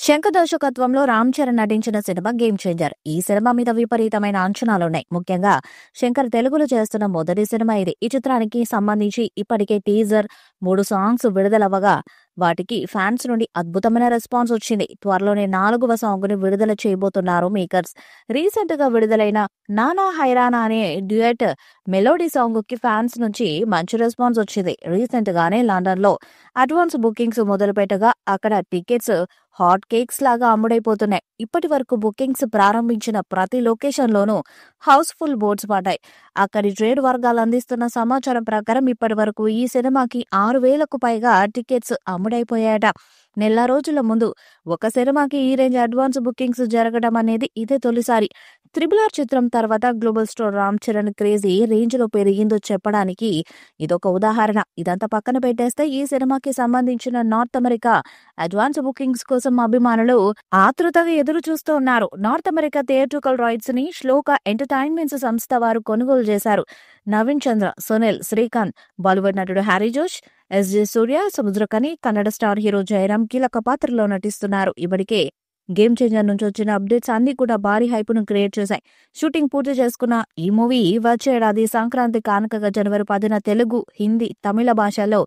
శంకర్ దర్శకత్వంలో రామ్ చరణ్ నటించిన cinema game changer. ఈ సినిమా మీద విపరీతమైన అంచనాలున్నాయి. ముఖ్యంగా శంకర్ తెలుగులో చేస్తున్న మొదటి సినిమా ఇది. ఈ చిత్రానికి సంబంధించి ఇప్పటికే టీజర్, 3 సాంగ్స్ విడుదలవ్వగా వాటికి ఫ్యాన్స్ నుండి అద్భుతమైన రెస్పాన్స్ వచ్చింది. త్వరలోనే 4వ సాంగ్ ని విడుదల చేయబోతున్నారు మేకర్స్. రీసెంట్ గా విడుదలైన నానా హైరానా అనే డ్యూయట్ మెలోడీ సాంగ్ కి ఫ్యాన్స్ నుంచి మంచి రెస్పాన్స్ వచ్చింది. రీసెంట్ గానే లండన్ లో అడ్వాన్స్ బుకింగ్స్ మొదలుపెట్టగా అక్కడ టికెట్స్ హాట్ కేక్స్ లాగా అమ్ముడైపోతున్నాయి. ఇప్పటి వరకు బుకింగ్స్ ప్రారంభించిన ప్రతి లొకేషన్ లోనూ హౌస్ఫుల్ బోర్డ్స్ పడ్డాయి. అక్కడి ట్రేడ్ వర్గాలు అందిస్తున్న సమాచారం ప్రకారం ఇప్పటి వరకు ఈ సినిమాకి 6,000కు పైగా టికెట్స్ అమ్ముడైపోయాయట. నెల రోజుల ముందు ఒక సినిమాకి ఈ రేంజ్ అడ్వాన్స్ బుకింగ్స్ జరగడం అనేది ఇదే తొలిసారి. త్రిబుల్ చిత్రం తర్వాత global star Ram Charan craze ఏ రేంజ్ లో పెరిగిందో చెప్పడానికి ఇదొక ఉదాహరణ. ఇదంతా పక్కన పెట్టేస్తే ఈ సినిమాకి సంబంధించిన నార్త్ అమెరికా అడ్వాన్స్ బుకింగ్స్ కోసం అభిమానులు ఆతృతగా ఎదురు చూస్తూ ఉన్నారు. నార్త్ అమెరికా థియేట్రికల్ రైట్స్ ని శ్లోక ఎంటర్టైన్మెంట్స్ సంస్థ వారు కొనుగోలు చేశారు. నవీన్ చంద్ర, సునీల్, శ్రీకాంత్, బాలీవుడ్ నటుడు హ్యారీ జోష్, ఎస్జే సూర్య, సముద్రకని, కన్నడ స్టార్ హీరో జయరాం కీలక పాత్రలో నటిస్తున్నారు. ఇప్పటికే గేమ్ చేంజర్ నుంచి వచ్చిన అప్డేట్స్ అన్ని కూడా భారీ హైపును క్రియేట్ చేశాయి. షూటింగ్ పూర్తి చేసుకున్న ఈ మూవీ వచ్చే ఏడాది సంక్రాంతి కానుకగా జనవరి 10న తెలుగు, హిందీ, తమిళ భాషల్లో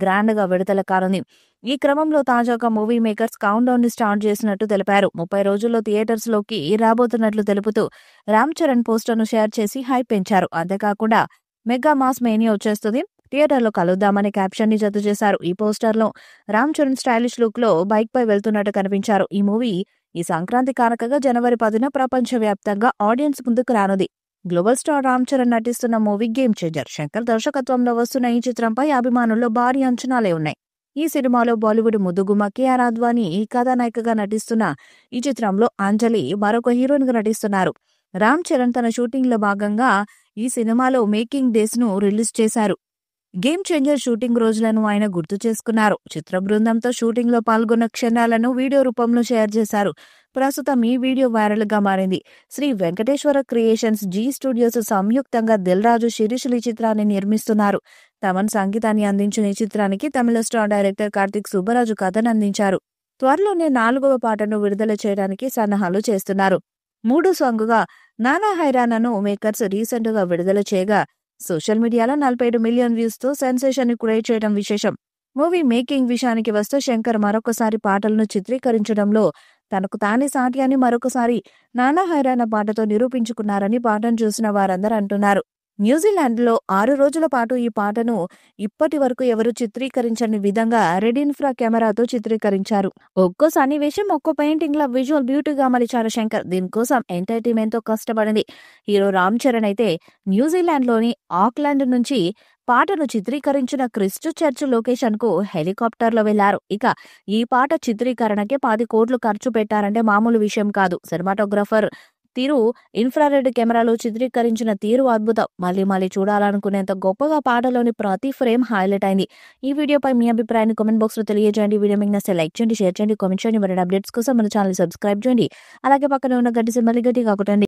గ్రాండ్ గా విడుదల కానుంది. ఈ క్రమంలో తాజాగా మూవీ మేకర్స్ కౌంట్ డౌన్ ని స్టార్ట్ చేసినట్టు తెలిపారు. 30 రోజుల్లో థియేటర్స్ లోకి రాబోతున్నట్లు తెలుపుతూ రామ్ చరణ్ పోస్టర్ ను షేర్ చేసి హైప్ పెంచారు. అంతేకాకుండా మెగా మాస్ మేనియా వచ్చేస్తుంది, థియేటర్లో కలుద్దామని క్యాప్షన్ ని జత చేశారు. ఈ పోస్టర్ లో రామ్ చరణ్ స్టైలిష్ లుక్ లో బైక్ పై వెళ్తున్నట్టు కనిపించారు. ఈ మూవీ ఈ సంక్రాంతి కానుకగా జనవరి 10న ప్రపంచవ్యాప్తంగా ఆడియన్స్ ముందుకు రానుంది. గ్లోబల్ స్టార్ రామ్ చరణ్ నటిస్తున్న మూవీ గేమ్ చేంజర్. శంకర్ దర్శకత్వంలో వస్తున్న ఈ చిత్రంపై అభిమానుల్లో భారీ అంచనాలే ఉన్నాయి. ఈ సినిమాలో బాలీవుడ్ ముద్దుగుమ్మ కేఆర్ అద్వానీ కథానాయికగా నటిస్తున్న ఈ చిత్రంలో అంజలి మరొక హీరోయిన్ గా నటిస్తున్నారు. రామ్ చరణ్ తన షూటింగ్ లో భాగంగా ఈ సినిమాలో మేకింగ్ డేస్ ను రిలీజ్ చేశారు. గేమ్ చేంజర్ షూటింగ్ రోజులను ఆయన గుర్తు చేసుకున్నారు. చిత్ర బృందంతో షూటింగ్ లో పాల్గొన్న క్షణాలను వీడియో రూపంలో షేర్ చేశారు. ప్రస్తుతం ఈ వీడియో వైరల్ గా మారింది. Shri Venkateswara creations, Zee studios సంయుక్తంగా దిల్ రాజు, శిరీషులు ఈ చిత్రాన్ని నిర్మిస్తున్నారు. తమన్ సంగీతాన్ని అందించిన ఈ చిత్రానికి తమిళ స్టార్ డైరెక్టర్ కార్తిక్ సుబ్బరాజు కథను అందించారు. త్వరలోనే 4వ పాటను విడుదల చేయడానికి సన్నాహాలు చేస్తున్నారు. 3 సాంగుగా నానా హైరానాను మేకర్స్ రీసెంట్ గా విడుదల చేయగా సోషల్ మీడియాలో 47 మిలియన్ వ్యూస్ తో సెన్సేషన్ ని క్రియేట్ చేయడం విశేషం. మూవీ మేకింగ్ విషయానికి వస్తే శంకర్ మరొకసారి పాటలను చిత్రీకరించడంలో తనకు తానే సాటి అని మరొకసారి నానా హైరానా పాటతో నిరూపించుకున్నారని పాటను చూసిన వారందరూ అంటున్నారు. న్యూజిలాండ్ లో 6 రోజుల పాటు ఈ పాటను ఇప్పటి వరకు ఎవరు చిత్రీకరించని విధంగా రెడ్ ఇన్ఫ్రా కెమెరాతో చిత్రీకరించారు. ఒక్కో సన్నివేశం, ఒక్కో పెయింటింగ్ లా విజువల్ బ్యూటీగా మలిచారు శంకర్. దీనికోసం ఎంటర్టైన్మెంట్ తో కష్టపడింది హీరో రామ్ చరణ్ అయితే న్యూజిలాండ్ లోని ఆక్లాండ్ నుంచి పాటను చిత్రీకరించిన క్రిస్ట్ చర్చ్ లొకేషన్ కు హెలికాప్టర్ లో వెళ్లారు. ఇక ఈ పాట చిత్రీకరణకే 10 కోట్లు ఖర్చు పెట్టారంటే మామూలు విషయం కాదు. సినిమాటోగ్రఫర్ తీరు, ఇన్ఫ్రారెడ్ కెమెరాలో చిత్రీకరించిన తీరు అద్భుతం. మళ్ళీ చూడాలనుకునేంత గొప్పగా పాటలోని ప్రతి ఫ్రేమ్ హైలైట్ అయింది. ఈ వీడియోపై మీ అభిప్రాయాన్ని కామెంట్ బాక్స్ లో తెలియజేయండి. వీడియో మీకు నచ్చితే లైక్ చేయండి, షేర్ చేయండి, కామెంట్ చేయండి. మరిన్ని అప్డేట్స్ కోసం మన ఛానల్ సబ్స్క్రైబ్ చేయండి. అలాగే పక్కన ఉన్న గంట సింబల్ గట్టిగా కొట్టండి.